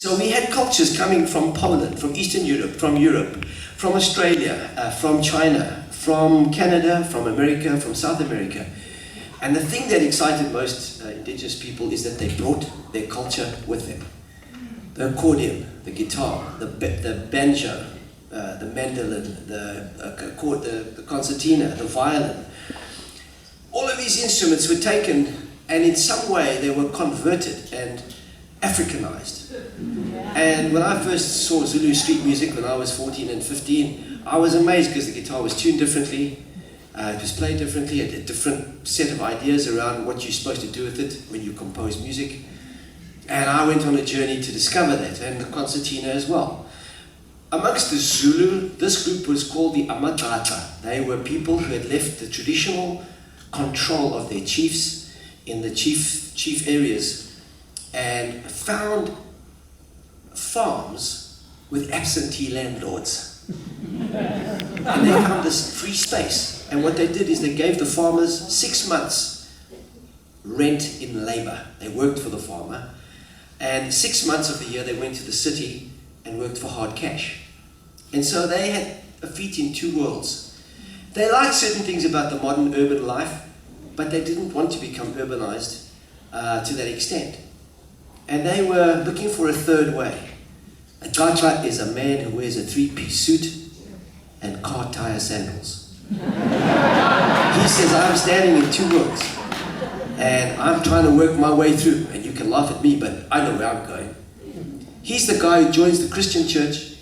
So we had cultures coming from Poland, from Eastern Europe, from Australia, from China, from Canada, from America, from South America. And the thing that excited most indigenous people is that they brought their culture with them. The accordion, the guitar, the banjo, the mandolin, the concertina, the violin. All of these instruments were taken and in some way they were converted and Africanized. And when I first saw Zulu street music when I was 14 and 15, I was amazed because the guitar was tuned differently, it was played differently, a different set of ideas around what you're supposed to do with it when you compose music. And I went on a journey to discover that, and the concertina as well. Amongst the Zulu, this group was called the Amatata. They were people who had left the traditional control of their chiefs in the chief areas and found farms with absentee landlords. And they found this free space. And what they did is they gave the farmers 6 months rent in labor. They worked for the farmer. And 6 months of the year they went to the city and worked for hard cash. And so they had a feet in two worlds. They liked certain things about the modern urban life, but they didn't want to become urbanized to that extent. And they were looking for a third way. A Gacha is a man who wears a three-piece suit and car tire sandals. He says, I'm standing in two worlds, and I'm trying to work my way through, and you can laugh at me, but I know where I'm going. He's the guy who joins the Christian church.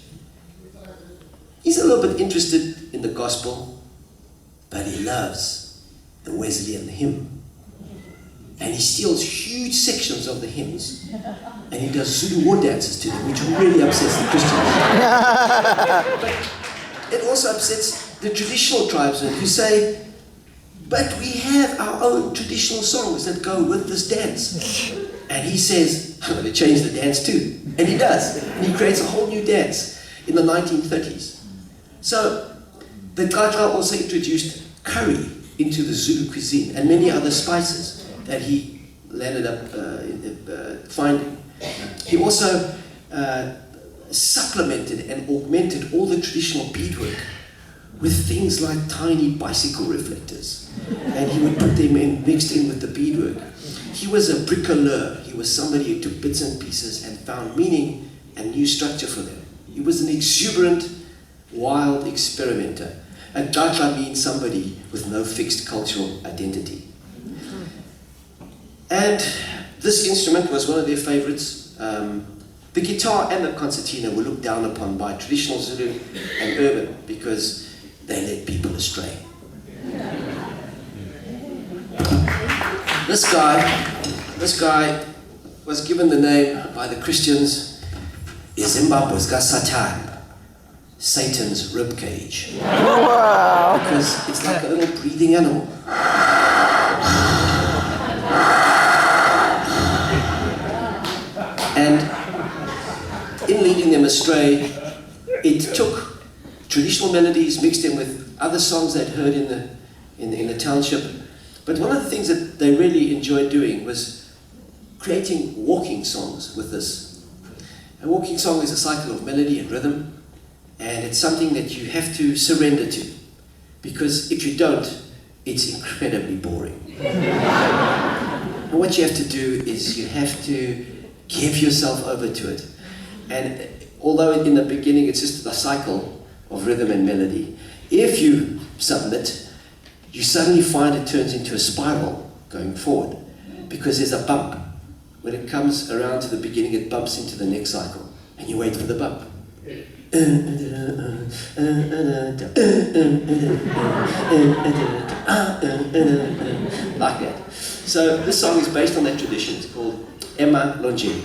He's a little bit interested in the gospel, but he loves the Wesleyan hymn. And he steals huge sections of the hymns, and he does Zulu war dances to them, which really upsets the Christians. But it also upsets the traditional tribesmen who say, but we have our own traditional songs that go with this dance. And he says, I'm going to change the dance too. And he does. And he creates a whole new dance in the 1930s. So the Gaja also introduced curry into the Zulu cuisine and many other spices that he landed up finding. He also supplemented and augmented all the traditional beadwork with things like tiny bicycle reflectors. And he would put them in, mixed in with the beadwork. He was a bricoleur. He was somebody who took bits and pieces and found meaning and new structure for them. He was an exuberant, wild experimenter. And Gaja means somebody with no fixed cultural identity. And this instrument was one of their favorites. The guitar and the concertina were looked down upon by traditional Zulu and urban because they led people astray. This guy was given the name by the Christians Izimbabwe's Satan, Satan's ribcage. Wow. Because it's like a little breathing animal. And in leading them astray, it took traditional melodies, mixed in with other songs they'd heard in the township. But one of the things that they really enjoyed doing was creating walking songs with this. A walking song is a cycle of melody and rhythm, and it's something that you have to surrender to, because if you don't, it's incredibly boring. And what you have to do is you have to give yourself over to it. And although in the beginning it's just a cycle of rhythm and melody, if you submit, you suddenly find it turns into a spiral going forward, because there's a bump. When it comes around to the beginning, it bumps into the next cycle, and you wait for the bump. Like that. So this song is based on that tradition. It's called Emma Longe.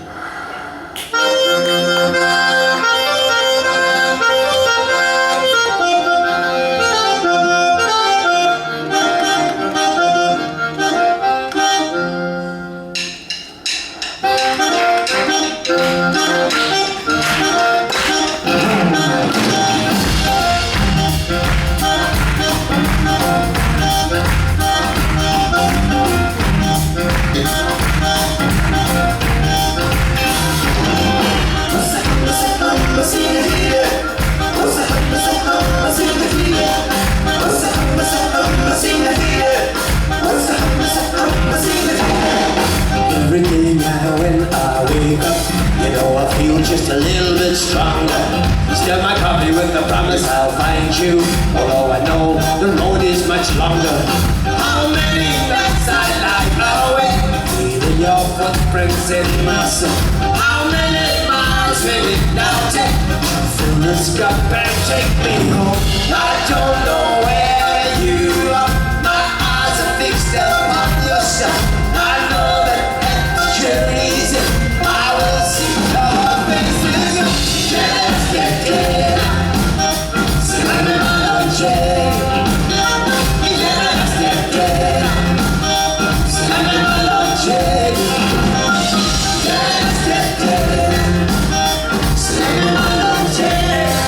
just a little bit stronger. Still my coffee with the promise I'll find you, although I know the road is much longer. How many nights I lie awake, leaving your footprints in my soul. How many miles will it now take to fill this cup and take me home? I don't